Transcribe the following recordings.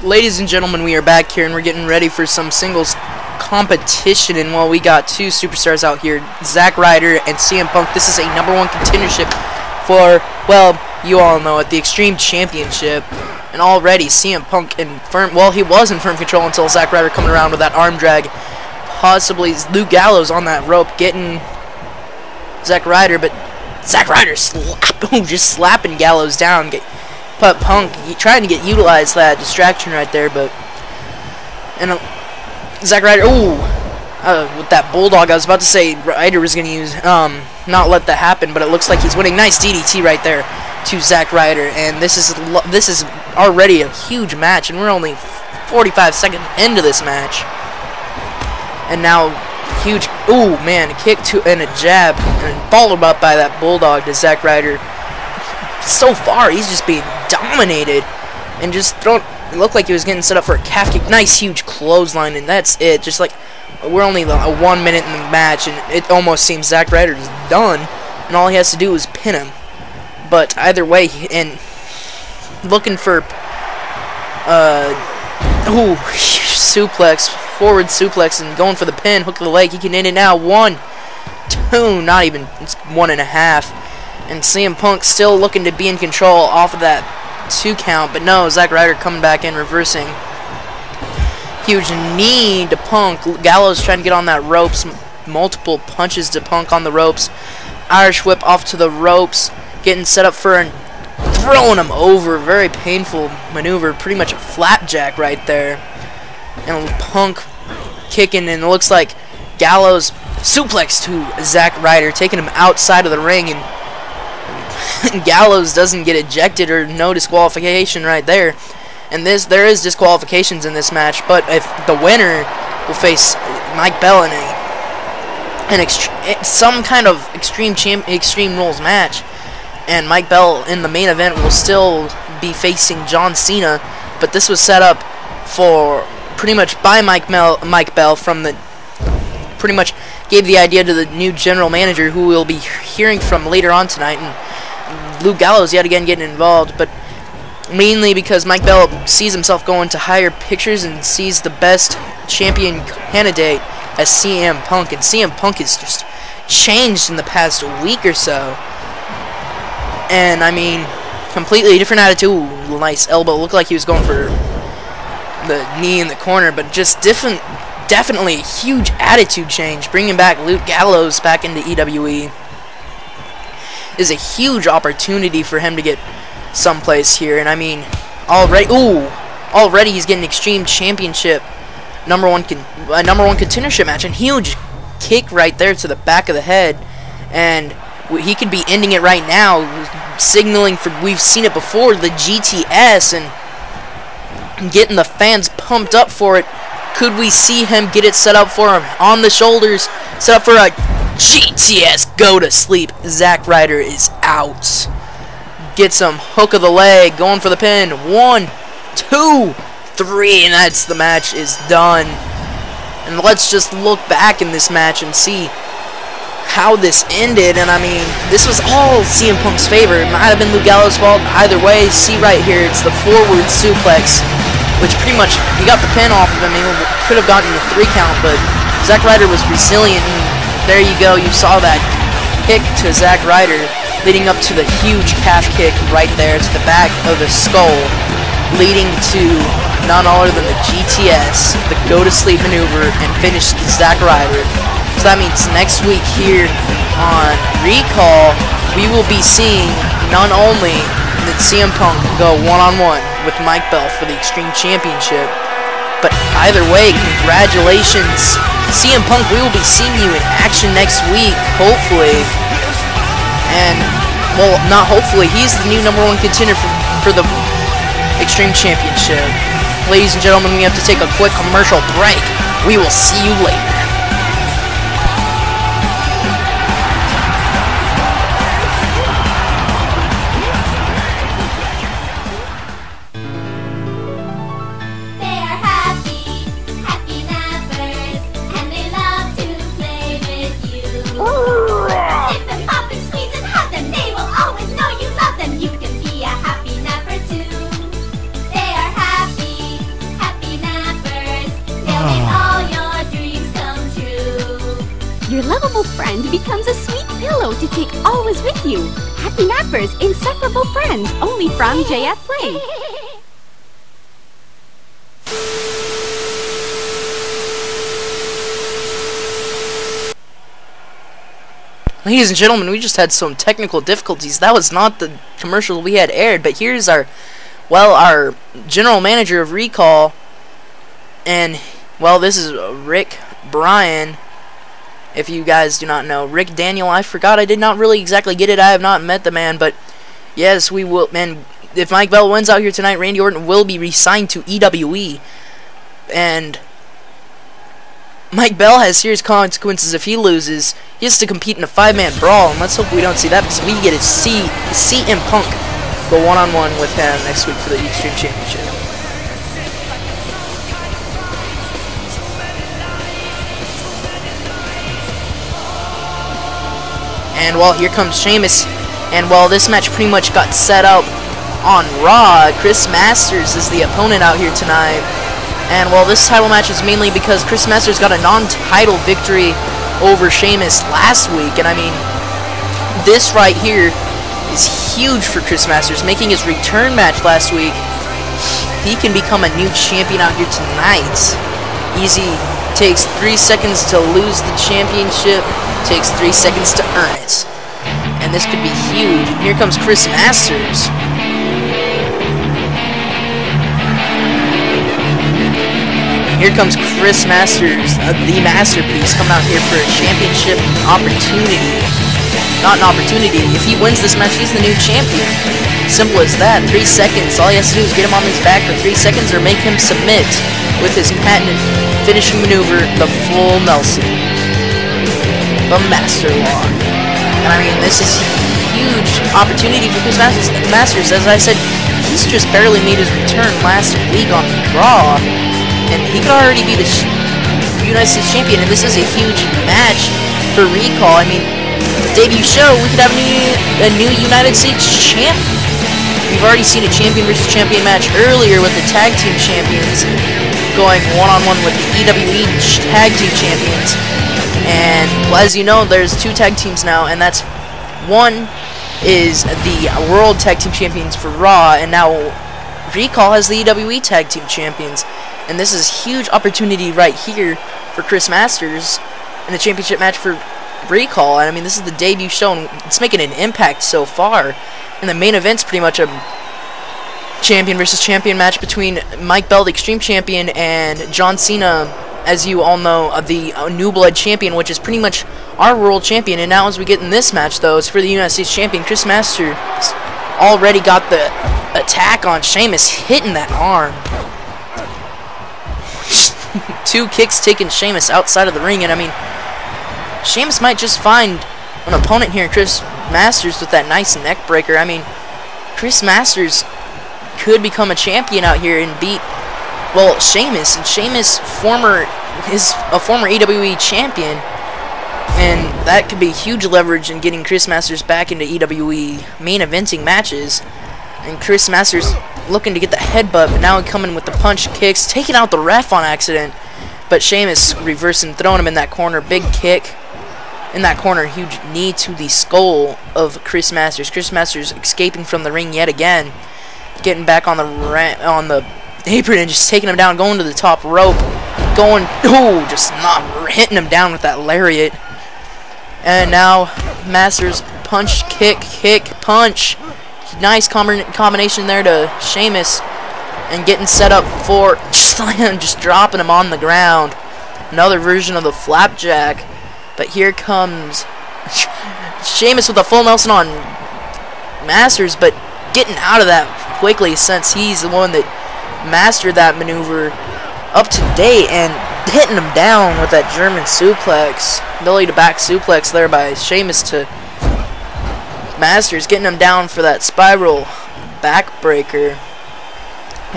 Ladies and gentlemen, we are back here and we're getting ready for some singles competition. And well, we got two superstars out here, Zack Ryder and CM Punk. This is a #1 contendership for, well, you all know it, the Extreme Championship. And already CM Punk he was in firm control until Zack Ryder coming around with that arm drag. Possibly Luke Gallows on that rope getting Zack Ryder, but Zack Ryder just slapping Gallows down. But Punk trying to utilize that distraction right there, but Zack Ryder, with that bulldog, I was about to say Ryder was going to use, not let that happen, but it looks like he's winning. Nice DDT right there to Zack Ryder, and this is already a huge match, and we're only 45 seconds into this match, and now huge, a kick and a jab, and followed up by that bulldog to Zack Ryder. So far, he's just being dominated, and just it looked like he was getting set up for a calf kick. Nice huge clothesline, and that's it. Just like, we're only 1 minute in the match, and it almost seems Zack Ryder is done, and all he has to do is pin him. But either way, and looking for suplex, forward suplex, and going for the pin, hook of the leg. He can end it now. 1, 2, not even, it's 1.5. And CM Punk still looking to be in control off of that 2 count, but no, Zack Ryder coming back in, reversing. Huge knee to Punk. Gallows trying to get on that ropes. Multiple punches to Punk on the ropes. Irish whip off to the ropes. Getting set up for and throwing him over. Very painful maneuver. Pretty much a flapjack right there. And Punk kicking, and it looks like Gallows suplex to Zack Ryder, taking him outside of the ring, and Gallows doesn't get ejected or no disqualification right there. And there is disqualifications in this match, but if the winner will face Mike Bell in some kind of Extreme Rules match, and Mike Bell in the main event will still be facing John Cena. But this was set up for pretty much by Mike Bell from the pretty much gave the idea to the new general manager, who we'll be hearing from later on tonight. And Luke Gallows yet again getting involved, but mainly because Mike Bell sees himself going to higher pictures and sees the best champion candidate as CM Punk, and CM Punk has just changed in the past week or so. And I mean, completely different attitude. Ooh, nice elbow. Looked like he was going for the knee in the corner, but just definitely a huge attitude change. Bringing back Luke Gallows back into EWE is a huge opportunity for him to get someplace here. And I mean, already he's getting Extreme Championship #1 contendership match, and huge kick right there to the back of the head, and he could be ending it right now, signaling for, we've seen it before, the GTS, and getting the fans pumped up for it. Could we see him get it set up for him on the shoulders, set up for a GTS go to sleep? Zack Ryder is out. Gets him, hook of the leg, going for the pin. 1, 2, 3, and that's the match is done. And let's just look back in this match and see how this ended. And I mean, this was all CM Punk's favor. It might have been Luke Gallows' fault. Either way, see right here, it's the forward suplex, which pretty much, he got the pin off of him. He could have gotten the 3 count, but Zack Ryder was resilient, and there you go. You saw that kick to Zack Ryder, leading up to the huge calf kick right there to the back of the skull, leading to none other than the GTS, the go-to-sleep maneuver, and finished Zack Ryder. So that means next week here on Recall, we will be seeing none only than CM Punk go one-on-one with Mike Bell for the Extreme Championship. But either way, congratulations, CM Punk. We will be seeing you in action next week, hopefully. And, well, not hopefully, he's the new #1 contender for the Extreme Championship. Ladies and gentlemen, we have to take a quick commercial break. We will see you later. take always with you. Happy nappers, inseparable friends, only from JF Play. Ladies and gentlemen, we just had some technical difficulties. That was not the commercial we had aired, but here's our general manager of Recall, and, well, this is Rick Bryan. If you guys do not know, Rick Daniel, I forgot, I did not really exactly get it. I have not met the man, but yes, we will. And if Mike Bell wins out here tonight, Randy Orton will be re-signed to EWE, and Mike Bell has serious consequences if he loses. He has to compete in a 5-man brawl, and let's hope we don't see that, because we get to see CM Punk go one-on-one with him next week for the Extreme Championship. And, well, here comes Sheamus, and, well, this match pretty much got set up on Raw. Chris Masters is the opponent out here tonight. And, well, this title match is mainly because Chris Masters got a non-title victory over Sheamus last week. And, I mean, this right here is huge for Chris Masters. Making his return match last week, he can become a new champion out here tonight. Easy. Takes 3 seconds to lose the championship. Takes 3 seconds to earn it. And this could be huge. And here comes Chris Masters. Here comes Chris Masters, the masterpiece, coming out here for a championship opportunity. Not an opportunity. If he wins this match, he's the new champion. Simple as that. 3 seconds. All he has to do is get him on his back for 3 seconds or make him submit with his patented finishing maneuver, the full Nelson. The Master Lock. And I mean, this is huge opportunity for Chris Masters. As I said, he's just barely made his return last week on Raw. And he could already be the United States champion, and this is a huge match for Recall. I mean, debut show, we could have a new United States champ. We've already seen a champion versus champion match earlier with the tag team champions going one-on-one with the EWE tag team champions. And, well, as you know, there's 2 tag teams now, and that's one is the World Tag Team Champions for Raw, and now Recall has the EWE Tag Team Champions. And this is a huge opportunity right here for Chris Masters in the championship match for Recall. And I mean, this is the debut show, and it's making an impact so far. And the main event's pretty much a champion versus champion match between Mike Bell, the Extreme Champion, and John Cena, as you all know, the New Blood Champion, which is pretty much our world champion. And now as we get in this match, though, it's for the United States Champion. Chris Masters already got the attack on Sheamus, hitting that arm. 2 kicks taking Sheamus outside of the ring, and I mean, Sheamus might just find an opponent here in Chris Masters with that nice neck breaker. I mean, Chris Masters could become a champion out here and beat, well, Sheamus. And Sheamus is a former EWE champion, and that could be huge leverage in getting Chris Masters back into EWE main eventing matches. And Chris Masters looking to get the headbutt, but now coming with the punch kicks, taking out the ref on accident. But Sheamus reversing, throwing him in that corner. Big kick in that corner. Huge knee to the skull of Chris Masters. Chris Masters escaping from the ring yet again. Getting back on the apron and just taking him down, going to the top rope. Going, oh, just not hitting him down with that lariat. And now Masters punch, kick, punch. Nice combination there to Sheamus, and getting set up for just dropping him on the ground. Another version of the flapjack. But here comes Sheamus with a full Nelson on Masters, but getting out of that quickly since he's the one that mastered that maneuver up to date, and hitting him down with that German suplex, belly to back suplex there by Sheamus to Masters, getting him down for that spiral backbreaker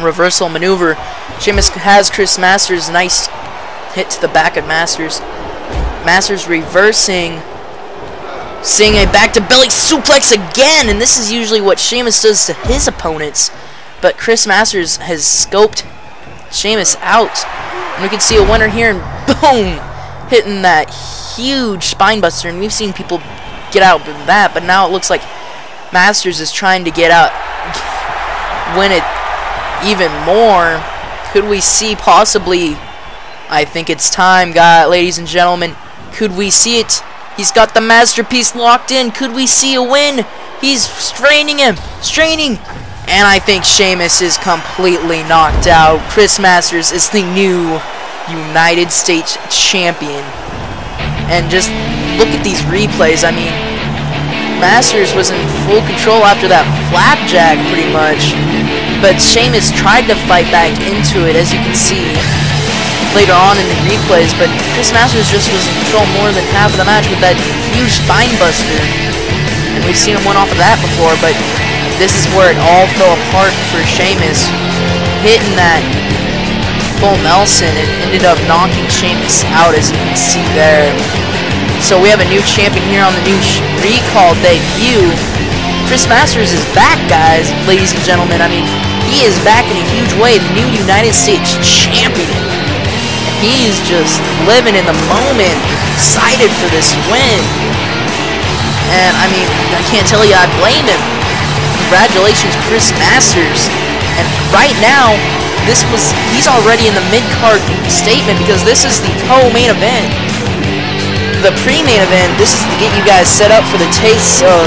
reversal maneuver. Sheamus has Chris Masters, nice hit to the back of Masters. Masters reversing, seeing a back to belly suplex again, and this is usually what Sheamus does to his opponents, but Chris Masters has scoped Sheamus out, and we can see a winner here, and boom, hitting that huge spine buster. And we've seen people get out than that, but now it looks like Masters is trying to get out, win it even more. Could we see possibly, I think it's time, ladies and gentlemen, could we see it? He's got the masterpiece locked in. Could we see a win? He's straining him, and I think Sheamus is completely knocked out. Chris Masters is the new United States champion. And just look at these replays. I mean, Masters was in full control after that flapjack, pretty much. But Sheamus tried to fight back into it, as you can see later on in the replays. But Chris Masters just was in control more than half of the match with that huge spine buster. And we've seen him win off of that before, but this is where it all fell apart for Sheamus. Hitting that full Nelson and ended up knocking Sheamus out, as you can see there. So we have a new champion here on the new recall debut. Chris Masters is back, guys, ladies and gentlemen. I mean, he is back in a huge way, the new United States champion. And he's just living in the moment, excited for this win. And, I mean, I can't tell you I blame him. Congratulations, Chris Masters. And right now, he's already in the mid-card statement because this is the co-main event. The pre-main event, this is to get you guys set up for the taste of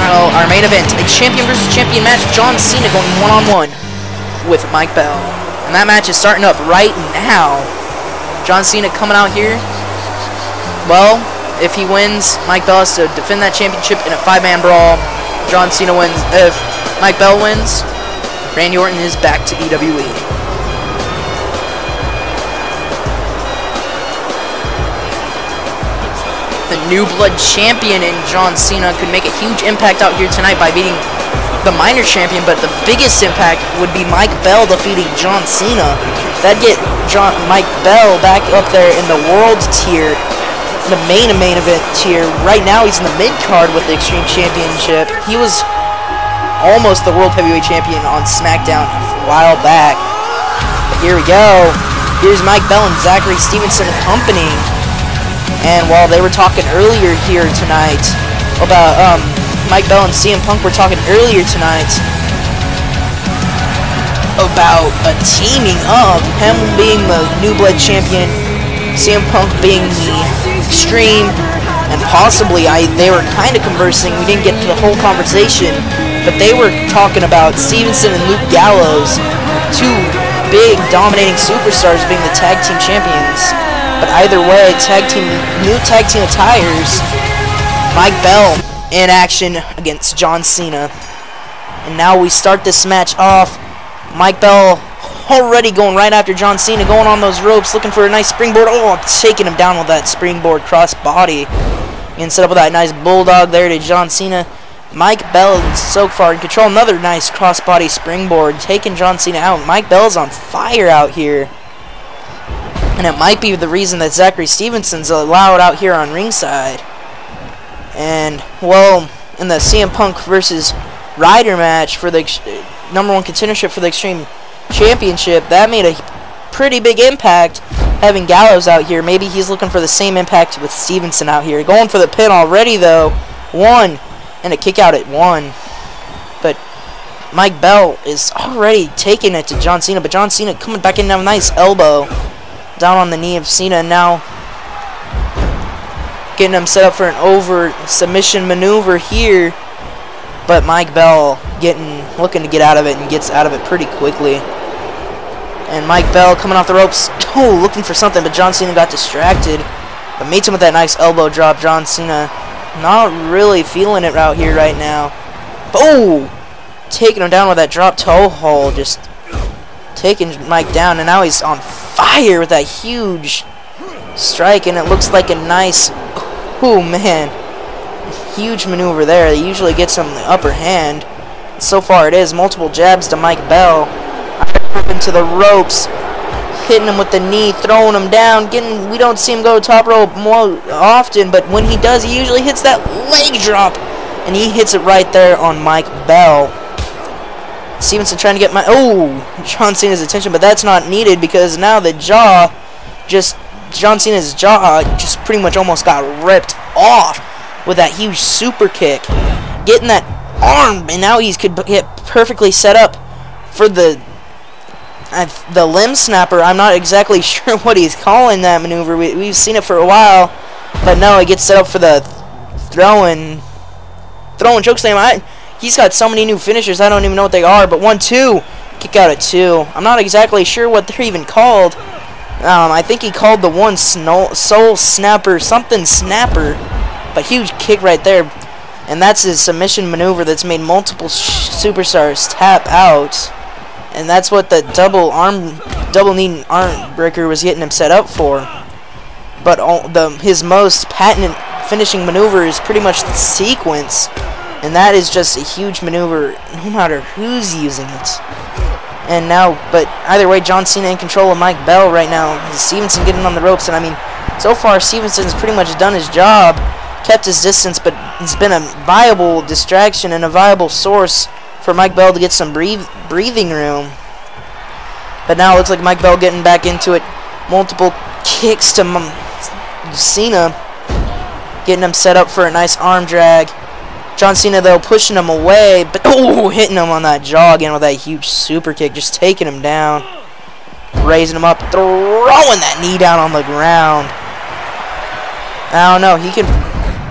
our main event. A champion versus champion match, John Cena going one-on-one with Mike Bell. And that match is starting up right now. John Cena coming out here. Well, if he wins, Mike Bell has to defend that championship in a 5-man brawl. John Cena wins. If Mike Bell wins, Randy Orton is back to EWE. The new blood champion in John Cena could make a huge impact out here tonight by beating the minor champion, but the biggest impact would be Mike Bell defeating John Cena. That'd get Mike Bell back up there in the world tier, the main event tier. Right now he's in the mid-card with the Extreme Championship. He was almost the World Heavyweight Champion on SmackDown a while back. But here we go. Here's Mike Bell and Zachary Stevenson accompanying. And while they were talking earlier here tonight about Mike Bell and CM Punk were talking earlier tonight about a teaming up, him being the new blood champion, CM Punk being the Extreme, and possibly they were kind of conversing. We didn't get to the whole conversation, but they were talking about Stevenson and Luke Gallows, two big dominating superstars, being the tag team champions. But either way, new tag team attires. Mike Bell in action against John Cena. And now we start this match off. Mike Bell already going right after John Cena, going on those ropes, looking for a nice springboard. Oh, taking him down with that springboard cross body. And set up with that nice bulldog there to John Cena. Mike Bell is so far in control. Another nice crossbody springboard, taking John Cena out. Mike Bell's on fire out here. And it might be the reason that Zachary Stevenson's allowed out here on ringside. And, well, in the CM Punk versus Ryder match for the #1 contendership for the Extreme Championship, that made a pretty big impact, having Gallows out here. Maybe he's looking for the same impact with Stevenson out here. Going for the pin already, though. 1. And a kick out at 1. But Mike Bell is already taking it to John Cena. But John Cena coming back in, a nice elbow down on the knee of Cena. And now getting him set up for an over submission maneuver here. But Mike Bell looking to get out of it, and gets out of it pretty quickly. And Mike Bell coming off the ropes. Oh, looking for something, but John Cena got distracted. But meets him with that nice elbow drop. John Cena not really feeling it out here right now. But, oh! Taking him down with that drop toe hold. Just taking Mike down. And now he's on fire with that huge strike. And it looks like a nice... Oh, man. Huge maneuver there. He usually gets him the upper hand. So far it is. Multiple jabs to Mike Bell. Up into the ropes. Hitting him with the knee, throwing him down. We don't see him go top rope more often, but when he does, he usually hits that leg drop, and he hits it right there on Mike Bell. Stevenson trying to get John Cena's attention, but that's not needed because now the John Cena's jaw just pretty much almost got ripped off. with that huge super kick, getting that arm, and now he's could get perfectly set up for the limb snapper. I'm not exactly sure what he's calling that maneuver. We've seen it for a while, but no, he gets set up for the throwing chokeslam. He's got so many new finishers, I don't even know what they are. But 1-2, kick out at 2. I'm not exactly sure what they're even called. I think he called the one soul snapper, something snapper, but huge kick right there. And that's his submission maneuver that's made multiple superstars tap out. And that's what the double knee arm breaker was getting him set up for. But his most patented finishing maneuver is pretty much the sequence. And that is just a huge maneuver no matter who's using it. And now, but either way, John Cena in control of Mike Bell right now. Stevenson getting on the ropes. And I mean, so far Stevenson's pretty much done his job, kept his distance, but it's been a viable distraction and a viable source for Mike Bell to get some breathing room. But now it looks like Mike Bell getting back into it. Multiple kicks to Cena, getting him set up for a nice arm drag. John Cena, though, pushing him away, but hitting him on that jaw again with that huge super kick, just taking him down, raising him up, throwing that knee down on the ground. I don't know,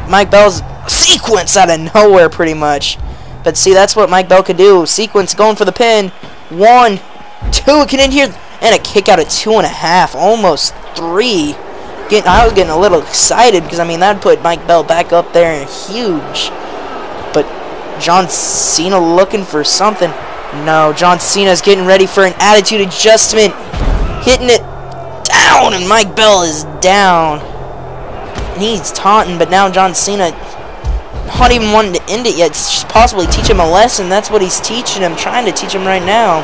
Mike Bell's sequence out of nowhere pretty much. But see, that's what Mike Bell could do. Sequence going for the pin. 1, 2, get in here, and a kick out at 2.5, almost 3. I was getting a little excited because I mean that'd put Mike Bell back up there and huge. But John Cena looking for something. No, John Cena's getting ready for an attitude adjustment, hitting it down, and Mike Bell is down. And he's taunting, but now John Cena not even wanting to end it yet. Just possibly teach him a lesson. That's what he's teaching him, trying to teach him right now.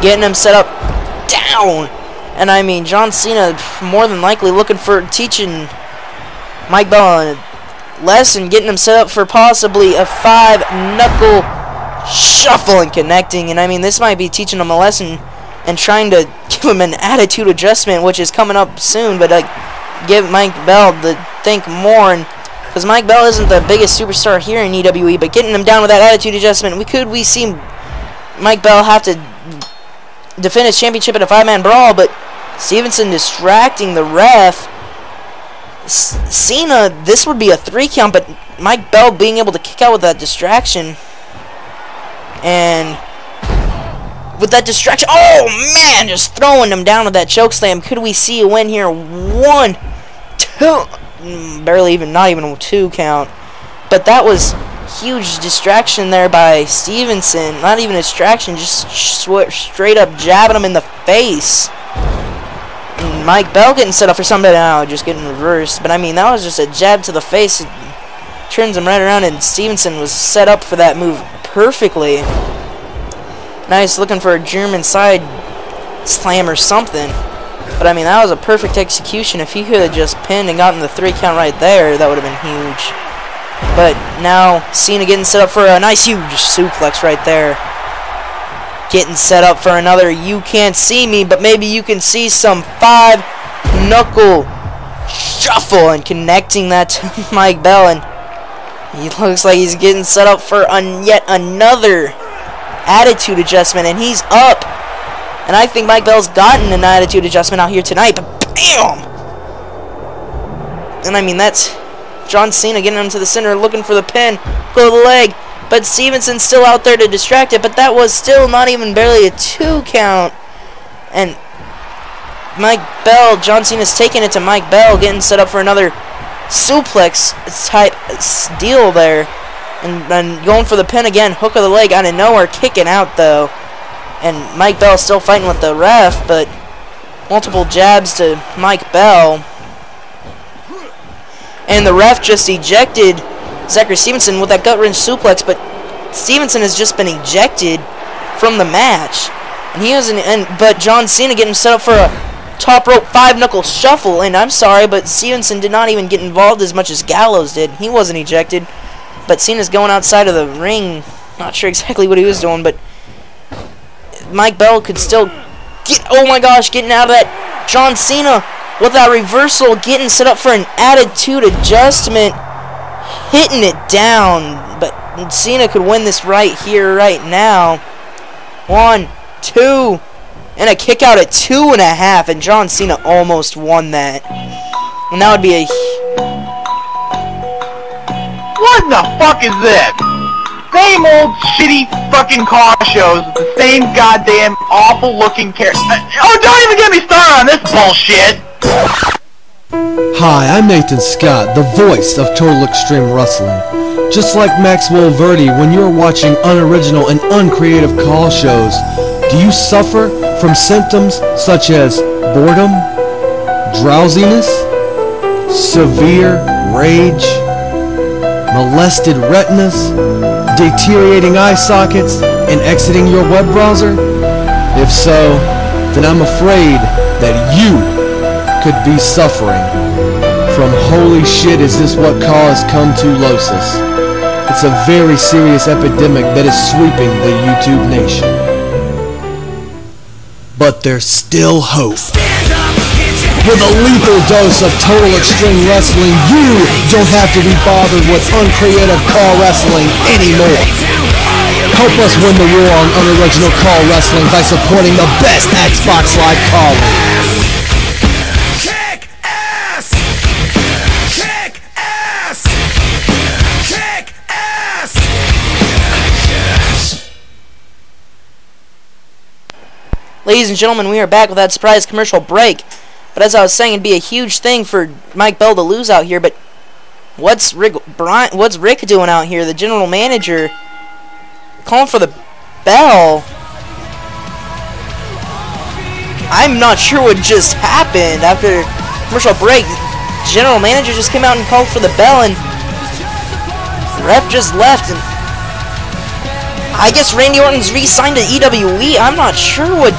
Getting him set up down. And I mean, John Cena more than likely looking for teaching Mike Bell a lesson, getting him set up for possibly a 5-knuckle shuffle and connecting. And I mean, this might be teaching him a lesson and trying to give him an attitude adjustment, which is coming up soon. But like, give Mike Bell to think more, and because Mike Bell isn't the biggest superstar here in EWE, but getting him down with that attitude adjustment, we see Mike Bell have to defend his championship in a 5-man brawl, but Stevenson distracting the ref. Cena, this would be a 3 count, but Mike Bell being able to kick out with that distraction. And with that distraction, oh man, just throwing him down with that chokeslam. Could we see a win here? 1, 2, barely even, not even a 2 count. But that was huge distraction there by Stevenson. Not even a distraction, just straight up jabbing him in the face. And Mike Bell getting set up for something now, just getting reversed. But I mean, that was just a jab to the face. It turns him right around, and Stevenson was set up for that move perfectly. Nice, looking for a German side slam or something. But I mean, that was a perfect execution. If he could have just pinned and gotten the 3 count right there, that would have been huge. But now Cena getting set up for a nice huge suplex right there. Getting set up for another you can't see me, but maybe you can see some 5-knuckle shuffle, and connecting that to Mike Bell. And he looks like he's getting set up for yet another attitude adjustment, and he's up. And I think Mike Bell's gotten an attitude adjustment out here tonight, but bam! And I mean, that's John Cena getting him to the center, looking for the pin, go to the leg, but Stevenson's still out there to distract it, but that was still not even barely a 2 count. And Mike Bell, John Cena's taking it to Mike Bell, getting set up for another suplex type deal there. And going for the pin again, hook of the leg out of nowhere, kicking out though. And Mike Bell still fighting with the ref, but multiple jabs to Mike Bell. And the ref just ejected Zachary Stevenson with that gut-wrench suplex, but Stevenson has just been ejected from the match. And he hasn't, but John Cena getting set up for a top rope 5-knuckle shuffle, and I'm sorry, but Stevenson did not even get involved as much as Gallows did. He wasn't ejected. But Cena's going outside of the ring. Not sure exactly what he was doing, but Mike Bell could still get, oh my gosh, getting out of that. John Cena with that reversal, getting set up for an attitude adjustment, hitting it down. But Cena could win this right here, right now. 1, 2, and a kick out at 2.5, and John Cena almost won that. And that would be a... What the fuck is this? Same old shitty fucking car shows with the same goddamn awful looking character. Oh, don't even get me started on this bullshit! Hi, I'm Nathan Scott, the voice of Total Extreme Wrestling. Just like Maxwell Verdi, when you're watching unoriginal and uncreative call shows, do you suffer from symptoms such as boredom, drowsiness, severe rage, molested retinas, deteriorating eye sockets, and exiting your web browser? If so, then I'm afraid that you could be suffering from holy shit, is this what caused come-to-losis? It's a very serious epidemic that is sweeping the YouTube nation. But there's still hope. With a lethal dose of Total Extreme Wrestling, you don't have to be bothered with uncreative call wrestling anymore. Help us win the war on unoriginal call wrestling by supporting the best Xbox Live call league. Kick ass! Kick ass! Kick ass! Ladies and gentlemen, we are back with that surprise commercial break. But as I was saying, it'd be a huge thing for Mike Bell to lose out here. But what's Rick doing out here? The general manager calling for the bell. I'm not sure what just happened after commercial break. General manager just came out and called for the bell, and the ref just left. And I guess Randy Orton's re-signed to EWE. I'm not sure what.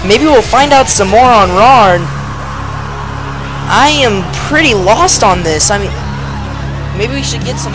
Maybe we'll find out some more on Raw. I am pretty lost on this. I mean, maybe we should get some...